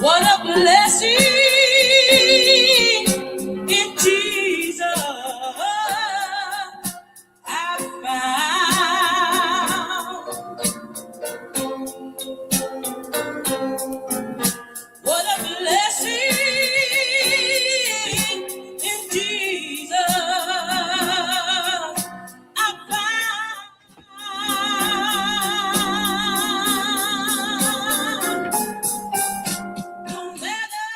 What a blessing in Jesus I found. What a blessing in Jesus I found. No matter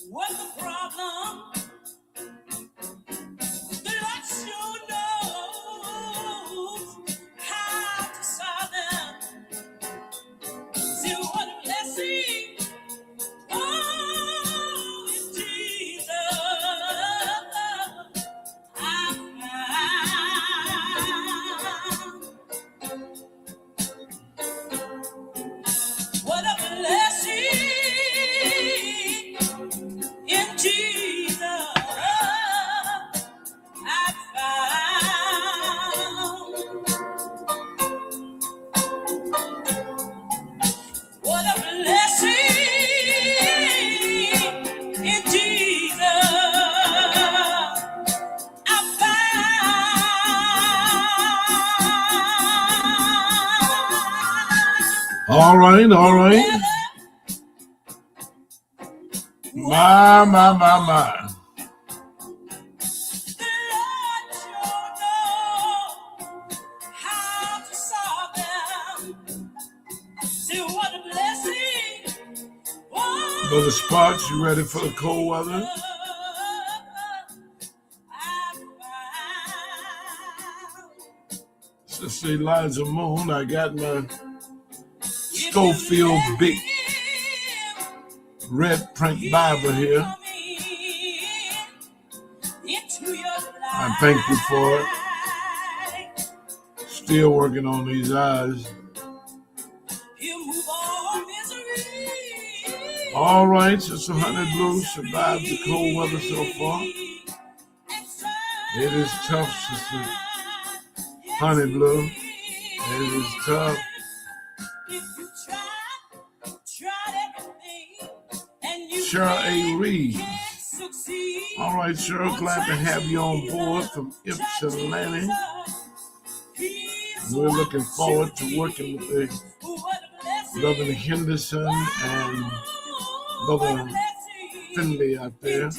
what the problem, the Lord sure knows how to solve them. See what a blessing, oh, in Jesus I found. What a blessing in Jesus I found. What a blessing in Jesus I found. All right, all right. My. The Lord sure knows how to solve them. See what a blessing. Oh, Brother Sparks, you ready for the cold weather? I found. Sister Eliza Moon, I got my Schofield big red print Bible here. I thank you for it. Still working on these eyes. All right, Sister Honey Blue survived the cold weather so far. It is tough, Sister Honey Blue. It is tough. Cheryl A. Reed. All right, Cheryl, glad to have you on board from Ypsilanti. We're looking forward to working with the Brother Henderson and Brother Finley out there.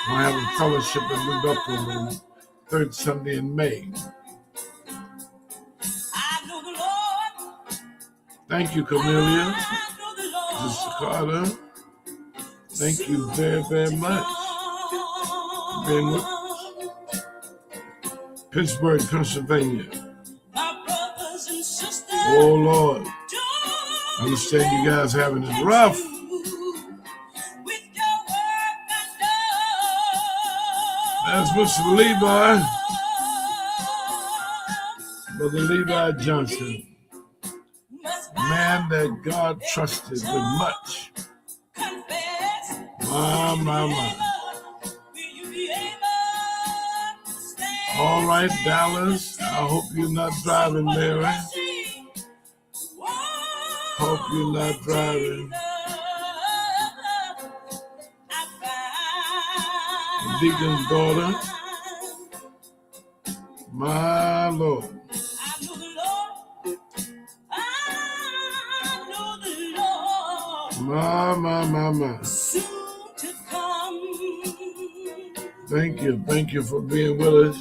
We're having fellowship in New Bethel on the third Sunday in May. Thank you, Cornelia. Mr. Carter, thank you very, very much for being with us. Pittsburgh, Pennsylvania. Oh, Lord. I understand you guys having it rough. That's Mr. Levi. Brother Levi Johnson. Man that God trusted with much. My. All right, Dallas. I hope you're not driving, Mary. Hope you're not driving. Deacon's daughter. My Lord. My. Thank you for being with us.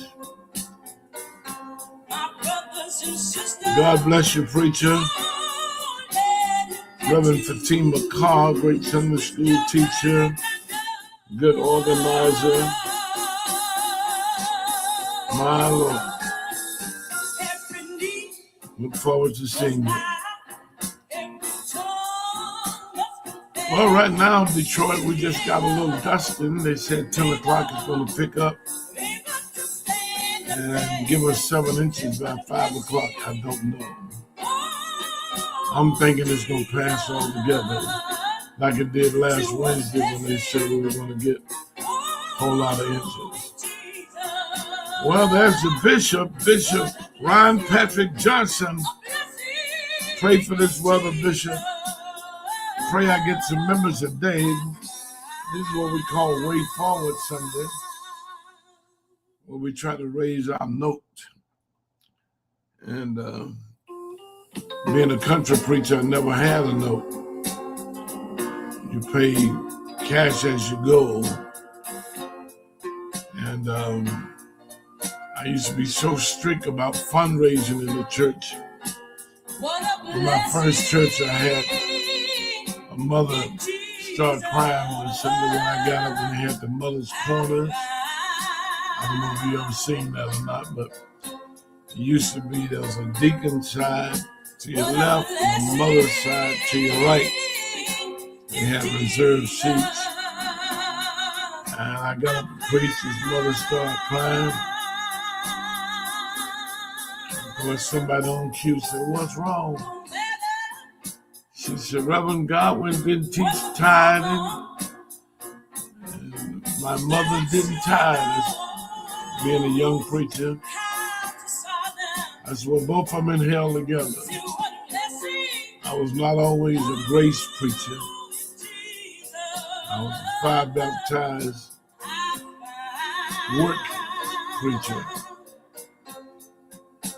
God bless you, preacher. Reverend Fatima Carr, great Sunday school teacher, good organizer. My Lord. Look forward to seeing you. Well, right now, Detroit, we just got a little dusting. They said 10 o'clock is going to pick up and give us 7 inches by 5 o'clock. I don't know. I'm thinking it's going to pass all together like it did last Wednesday when they said we were going to get a whole lot of inches. Well, there's the Bishop Ron Patrick Johnson, Pray for this weather, Bishop. Pray I get some members today. This is what we call Way Forward Sunday, where we try to raise our note. And being a country preacher, I never had a note. You pay cash as you go. And I used to be so strict about fundraising in the church. In my first church, I had a mother start crying one Sunday when I got up and they had the mother's corner. I don't know if you ever seen that or not, but it used to be there was a deacon side to your left and a mother's side to your right. They had reserved seats. And I got up to preach, his mother started crying. Of course, somebody on cue said, "What's wrong?" She said, "Reverend Godwin didn't teach tithing. And my mother didn't tithe." As being a young preacher, I said, "Well, both of them in hell together." I was not always a grace preacher. I was a fire baptized work preacher.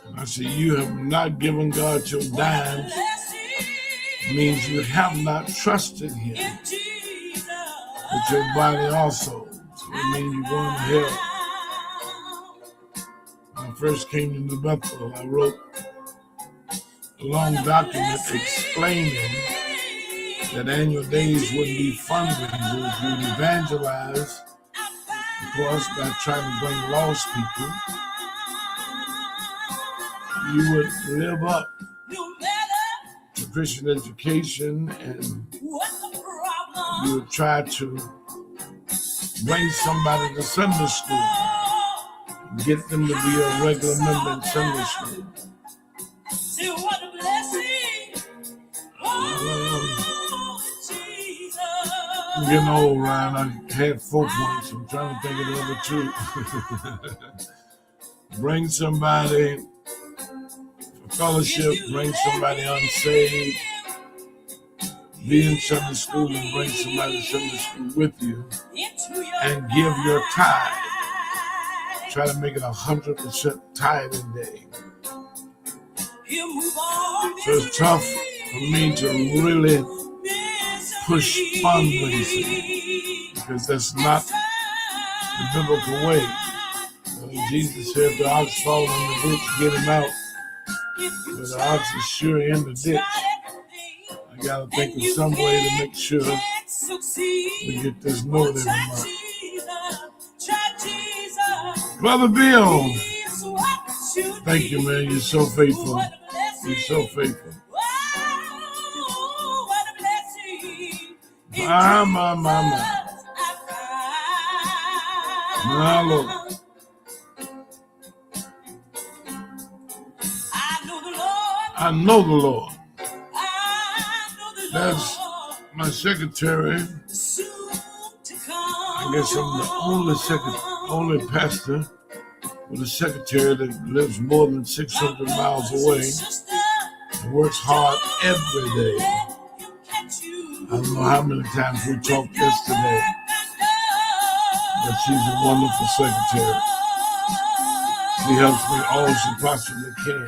And I said, "You have not given God your dimes. Means you have not trusted him with your body also. So it means you're going to hell." When I first came to New Bethel, I wrote a long document explaining that annual days wouldn't be fundraisers. You would evangelize, of course, by trying to bring lost people. You would live up to Christian education, and you would try to bring somebody to Sunday school, get them to be a regular member in Sunday school. I'm getting old, Ryan. I had 4 points. I'm trying to think of the other 2. Bring somebody for fellowship, bring somebody unsaved, be in Sunday school and bring somebody to Sunday school with you, and give your tithe. Try to make it 100% tithing day. So it's tough for me to really push fundraising because that's not the biblical way. Jesus said, "If the ox fall in the ditch, get him out." But the ox is sure in the ditch. I gotta think of some way to make sure we get this note every month. Brother Bill, thank you, man. You're so faithful. You're so faithful. My Lord. I know the Lord. That's my secretary. I guess I'm the only pastor with a secretary that lives more than 600 miles away and works hard every day. I don't know how many times we talked yesterday, but she's a wonderful secretary. She helps me all she possibly can.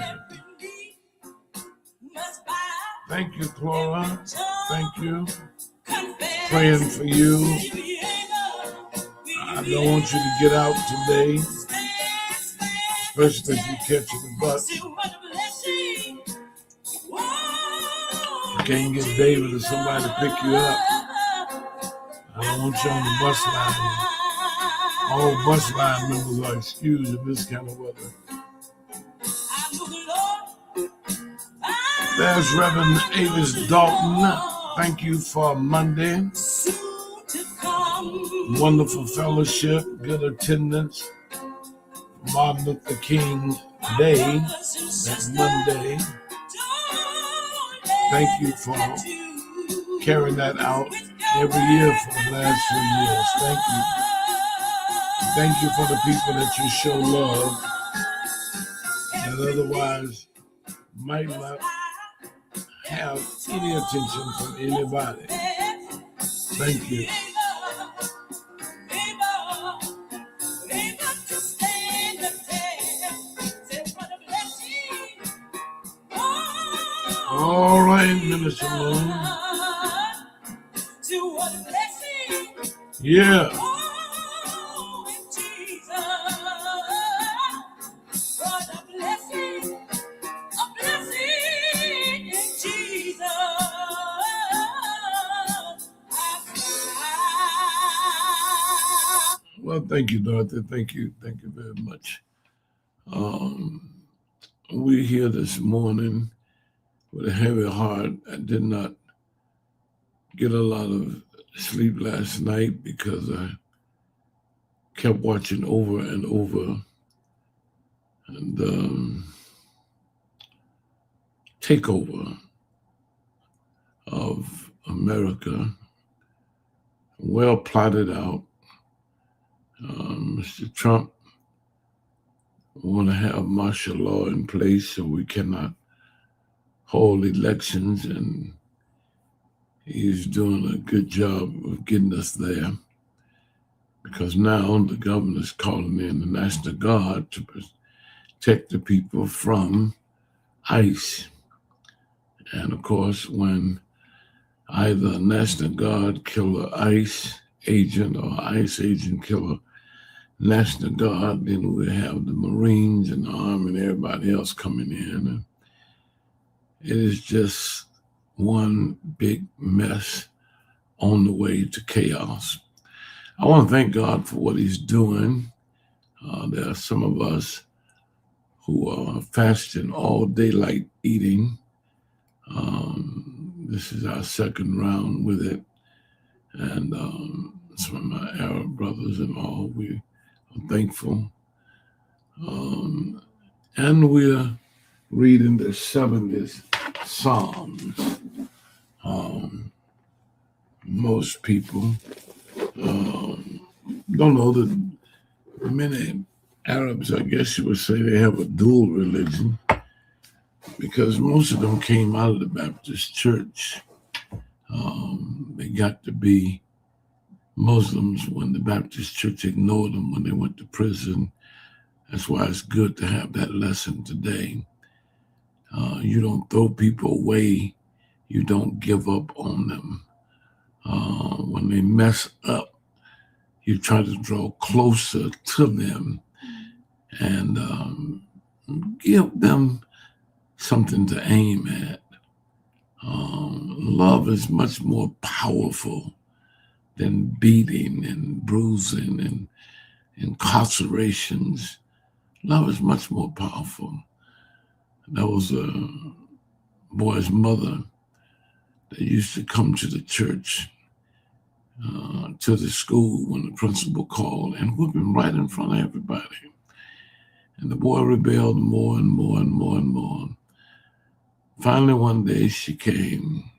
Thank you, Clara. Thank you. Praying for you. I don't want you to get out today, especially if you're catching the bus. You can't get David or somebody to pick you up. I don't want you on the bus line. All bus line members are excused in this kind of weather. There's Reverend Avis Dalton. Thank you for Monday. Wonderful fellowship, good attendance. Martin Luther King Day, that's Monday. Thank you for carrying that out every year for the last 3 years. Thank you. Thank you for the people that you show love that otherwise might not have any attention from anybody. Thank you. All right, Minister Moon. Yeah. Well, thank you, Dorothy. Thank you very much. We're here this morning with a heavy heart. I did not get a lot of sleep last night because I kept watching over and over. And takeover of America, well plotted out. Mr. Trump want to have martial law in place so we cannot hold elections, and he's doing a good job of getting us there, because now the governor's calling in the National Guard to protect the people from ICE. And of course, when either a National Guard kill an ICE agent or ICE agent kill a National Guard, then we have the Marines and the Army and everybody else coming in. And it is just one big mess on the way to chaos. I want to thank God for what he's doing. There are some of us who are fasting all daylight eating. This is our second round with it. And some of my Arab brothers and all, we are thankful. And we're reading the 70th Psalms. Most people don't know that many Arabs, I guess you would say, they have a dual religion, because most of them came out of the Baptist church. They got to be Muslims when the Baptist church ignored them when they went to prison. That's why it's good to have that lesson today. You don't throw people away. You don't give up on them. When they mess up, you try to draw closer to them and give them something to aim at. Love is much more powerful than beating and bruising and incarcerations. Love is much more powerful. There was a boy's mother that used to come to the church, to the school when the principal called, and whip him right in front of everybody. And the boy rebelled more and more and more and more. Finally, one day she came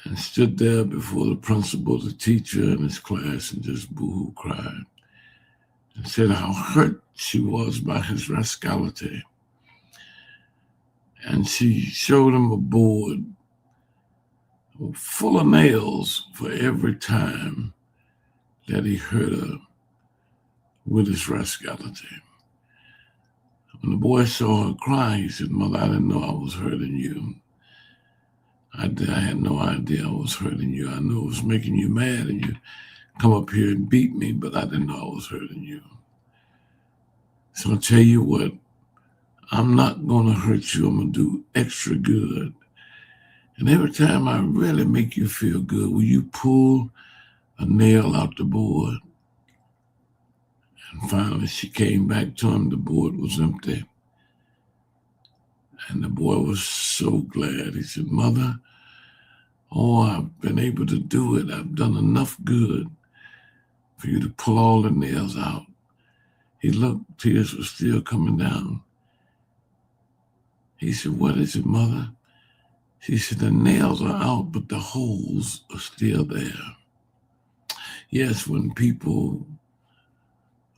and stood there before the principal, the teacher, and his class, and just boo-hoo cried and said how hurt she was by his rascality. And she showed him a board full of nails for every time that he hurt her with his rascality. When the boy saw her cry, he said, "Mother, I didn't know I was hurting you. I had no idea I was hurting you. I knew it was making you mad and you come up here and beat me, but I didn't know I was hurting you. So I'll tell you what, I'm not going to hurt you. I'm going to do extra good. And every time I really make you feel good, will you pull a nail out the board?" And finally she came back to him. The board was empty. And the boy was so glad. He said, "Mother, I've been able to do it. I've done enough good for you to pull all the nails out." He looked, tears were still coming down. He said, "What is it, Mother?" She said, "The nails are out, but the holes are still there." Yes, when people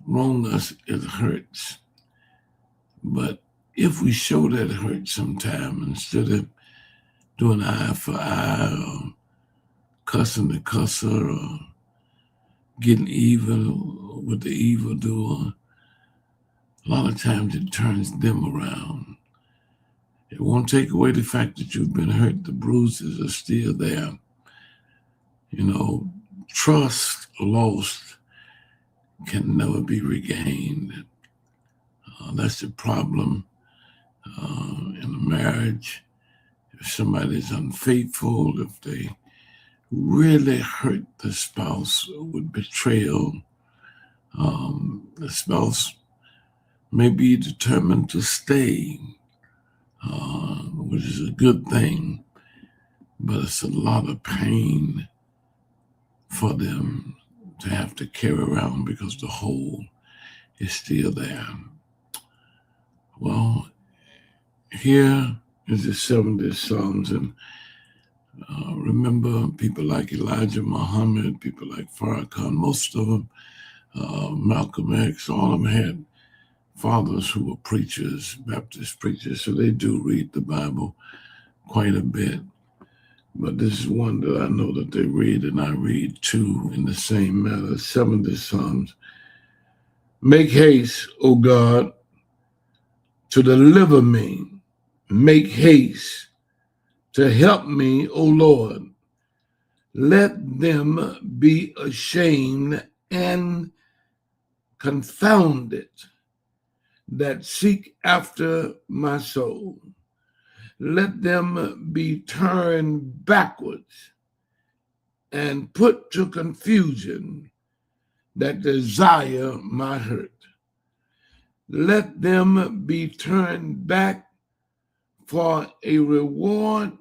wrong us, it hurts. But if we show that hurt sometime, instead of doing eye for eye, or cussing the cusser, or getting even with the evildoer. A lot of times it turns them around. It won't take away the fact that you've been hurt. The bruises are still there. Trust lost can never be regained. That's the problem in a marriage. If somebody's unfaithful, if they really hurt the spouse with betrayal, the spouse may be determined to stay, which is a good thing, but it's a lot of pain for them to have to carry around because the hole is still there. Well, here is the 70th Psalms, and remember people like Elijah Muhammad, people like Farrakhan, most of them, Malcolm X, all of them had fathers who were preachers, Baptist preachers, so they do read the Bible quite a bit. But this is one that I know that they read, and I read too in the same manner. 70 Psalms. Make haste, O God, to deliver me. Make haste to help me, O Lord. Let them be ashamed and confounded that seek after my soul. Let them be turned backwards and put to confusion that desire my hurt. Let them be turned back for a reward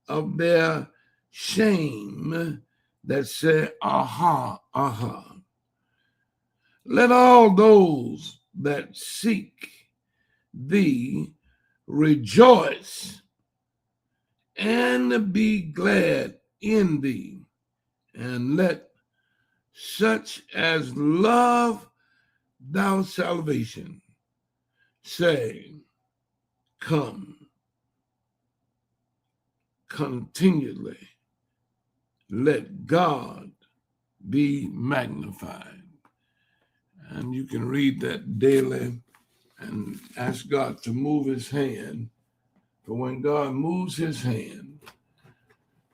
of their shame that say, aha, aha. Let all those that seek thee rejoice and be glad in thee, and let such as love thy salvation say, come continually. Let God be magnified. And you can read that daily and ask God to move his hand. For when God moves his hand,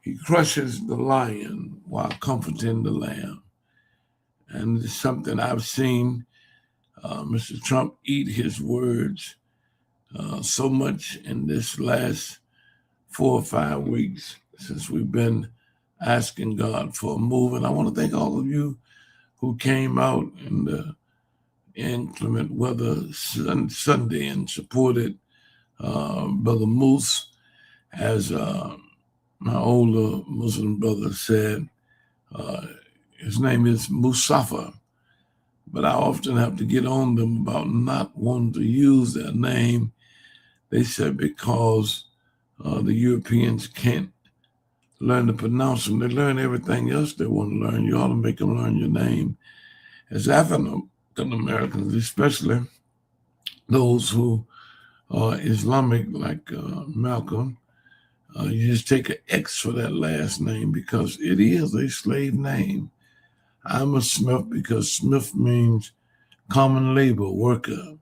he crushes the lion while comforting the lamb. And it's something I've seen Mr. Trump eat his words so much in this last 4 or 5 weeks since we've been asking God for a move. And I want to thank all of you who came out in the inclement weather Sunday and supported Brother Moose. As my older Muslim brother said, his name is Musafa, but I often have to get on them about not wanting to use their name. They said because the Europeans can't learn to pronounce them. They learn everything else they want to learn. You ought to make them learn your name. As African Americans, especially those who are Islamic, like Malcolm, you just take an X for that last name because it is a slave name. I'm a Smith because Smith means common labor worker.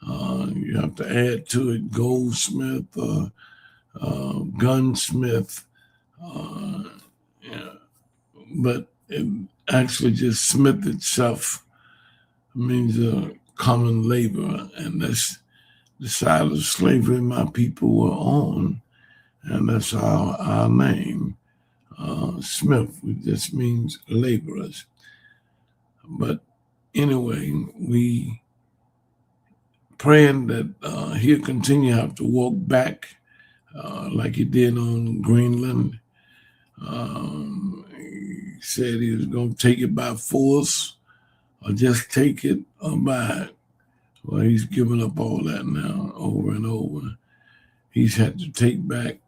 You have to add to it goldsmith, gunsmith, but it actually just Smith itself means common labor, and that's the side of slavery my people were on, and that's our name, Smith, which just means laborers. But anyway, we praying that he'll continue to have to walk back like he did on Greenland. He said he was going to take it by force or just take it or buy it. Well, he's given up all that now over and over. He's had to take back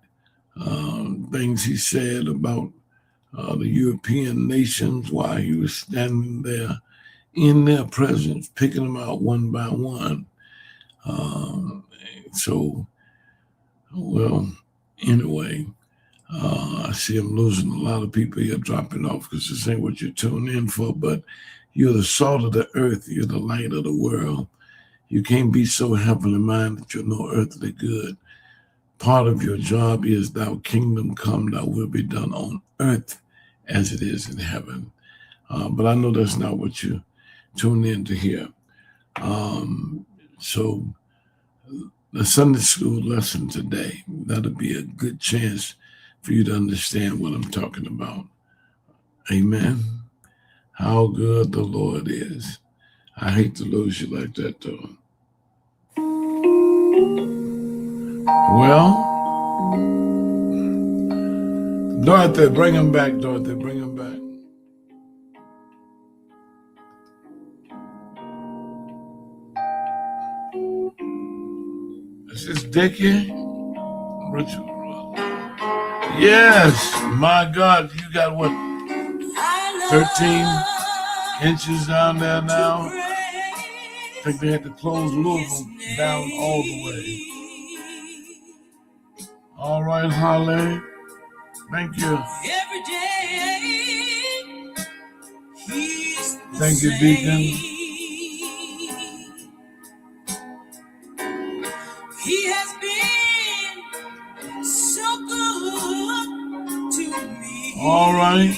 things he said about the European nations while he was standing there in their presence, picking them out one by one. Anyway, I see I'm losing a lot of people here dropping off because this ain't what you tune in for, but you're the salt of the earth. You're the light of the world. You can't be so heavenly minded that you're no earthly good. Part of your job is thou kingdom come, thy will be done on earth as it is in heaven. But I know that's not what you tune in to hear. So the Sunday school lesson today, that'll be a good chance for you to understand what I'm talking about. Amen. How good the Lord is. I hate to lose you like that, though. Well, Dorothy, bring him back, Dorothy, bring him back. Is this Dickie? Richard? Yes, my God, you got what, 13 inches down there now? I think they had to close Louisville down all the way. All right, Holly. Thank you. Every day, he's the Thank you, same. Deacon. He has been so good to me. All right.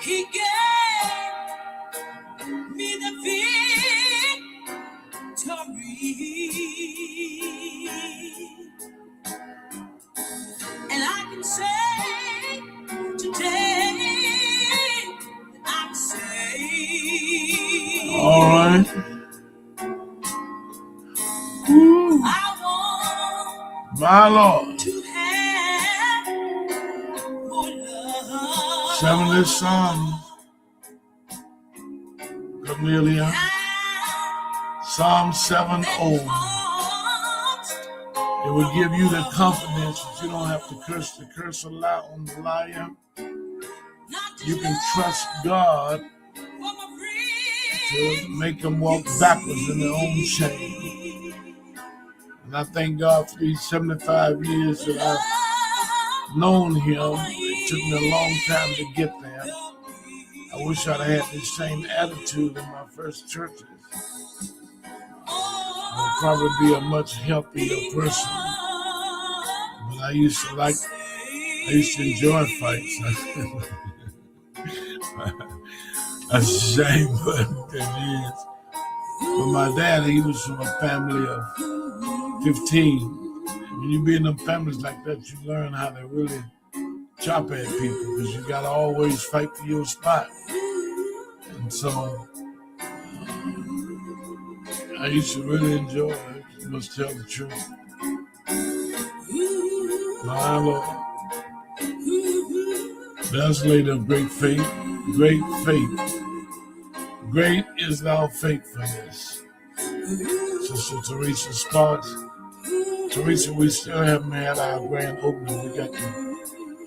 He gave me the victory. And I can say today I'm saved. All right. Woo. I want My Lord. to have more love. 70 Psalms. Cornelia. Psalm 7:0. It will give you the confidence that you don't have to curse a lot on the liar. You can trust God to make them walk backwards in their own shame. And I thank God for these 75 years that I've known Him. It took me a long time to get there. I wish I'd had the same attitude in my first churches. I'd probably be a much healthier person. But I used to enjoy fights. That's a shame, but it is. But my dad, he was from a family of 15. When you be in them families like that, you learn how to really chop at people because you got to always fight for your spot. And so I used to really enjoy it. You must tell the truth. My Lord. That's laid of great faith. Great faith. Great is thou faithfulness. Sister Teresa Sparks. Teresa, we still haven't had our grand opening. We got to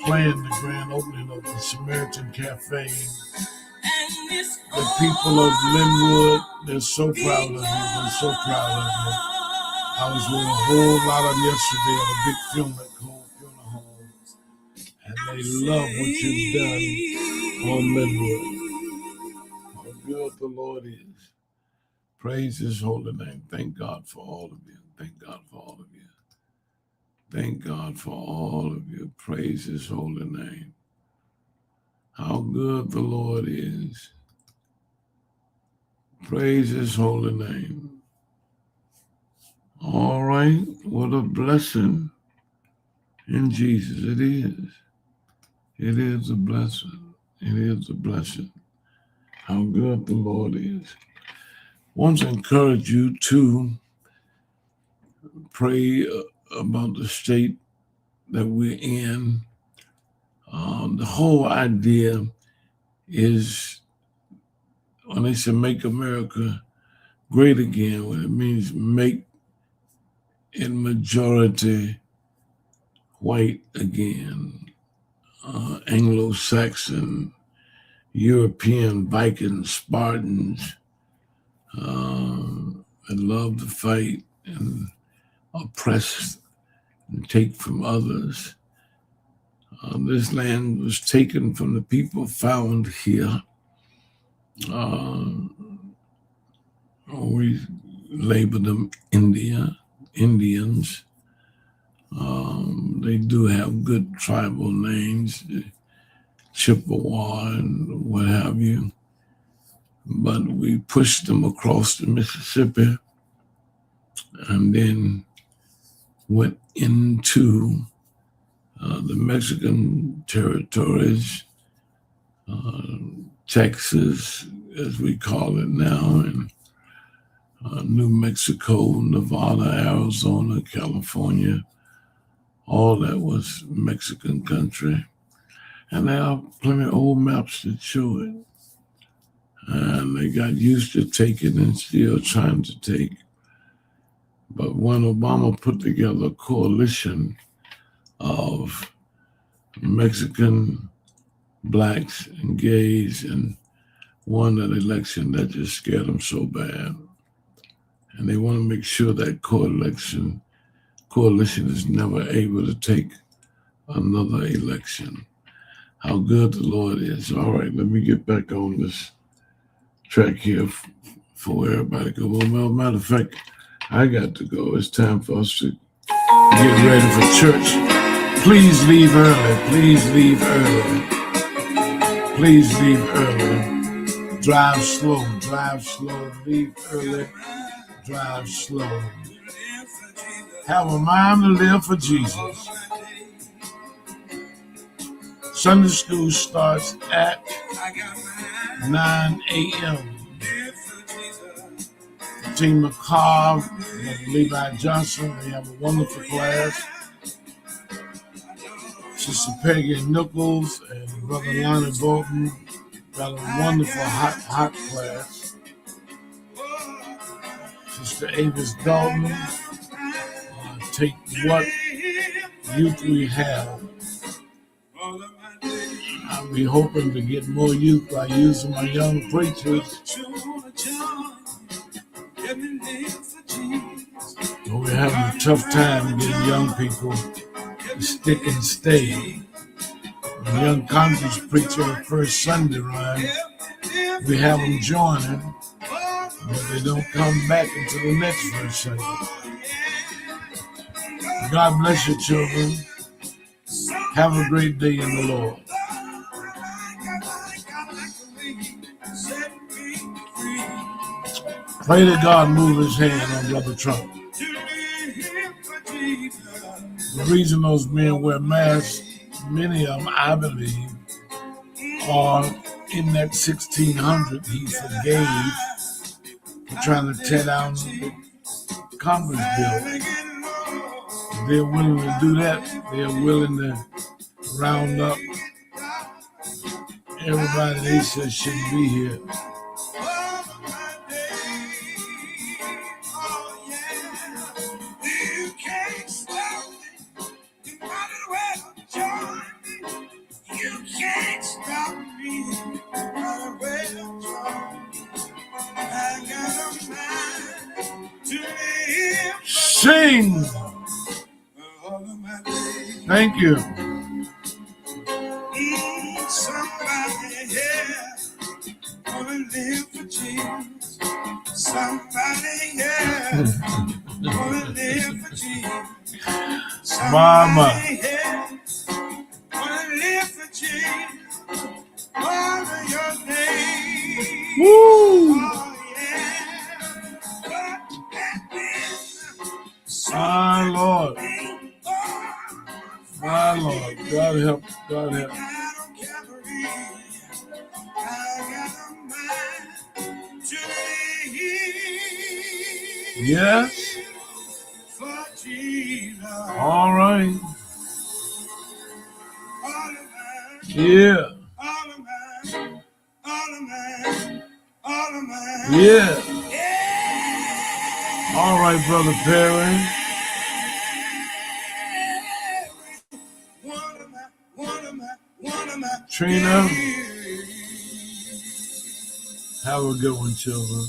plan the grand opening of the Samaritan Cafe. The people of Linwood, they're so proud of you. They're so proud of you. I was with a whole lot of them yesterday at a big funeral home, and they love what you've done on Linwood. How good the Lord is. Praise His holy name. Thank God for all of you. Thank God for all of you. Thank God for all of you. Praise His holy name. How good the Lord is. Praise His holy name. All right. What a blessing in Jesus. It is. It is a blessing. It is a blessing. How good the Lord is. I want to encourage you to pray about the state that we're in. The whole idea is, when they say make America great again, what it means make it majority white again, Anglo-Saxon, European, Vikings, Spartans that love to fight and oppress and take from others. This land was taken from the people found here. We label them Indians. They do have good tribal names, Chippewa and what have you. But we pushed them across the Mississippi and then went into the Mexican territories, Texas, as we call it now, and New Mexico, Nevada, Arizona, California. All that was Mexican country. And there are plenty of old maps that show it. And they got used to taking and still trying to take. But when Obama put together a coalition of Mexican blacks and gays and won that election, that just scared them so bad. And they want to make sure that coalition is never able to take another election. How good the Lord is. All right, let me get back on this track here for everybody to go. Well, matter of fact, I got to go. It's time for us to get ready for church. Please leave early. Please leave early. Please leave early. Drive slow. Drive slow. Leave early. Drive slow. Have a mind to live for Jesus. Sunday school starts at 9 a.m. Team McCarr and Levi Johnson, they have a wonderful class. Sister Peggy Nichols and Brother Lonnie Bolton got a wonderful hot class. Sister Avis Dalton, take what youth we have. I'll be hoping to get more youth by using my young preachers. We're having a tough time getting young people to stick and stay. When young conference preach on the first Sunday run, we have them joining, but they don't come back until the next first Sunday. God bless you, children. Have a great day in the Lord. Pray that God move his hand on Brother Trump. The reason those men wear masks, many of them, I believe, are in that 1600 he forgave for trying to tear down the Congress building. They're willing to do that. They're willing to round up everybody they said shouldn't be here. Sing. Thank you. Somebody here wanna live for Jesus. Somebody here wanna live for Jesus. Mama. Here wanna live for Jesus. Honor your name. Woo. Oh yeah. My Lord. My Lord. God help. God help. Yes. All right. Yeah. Yeah. All right, Brother Perry. Trina. Have a good one, children.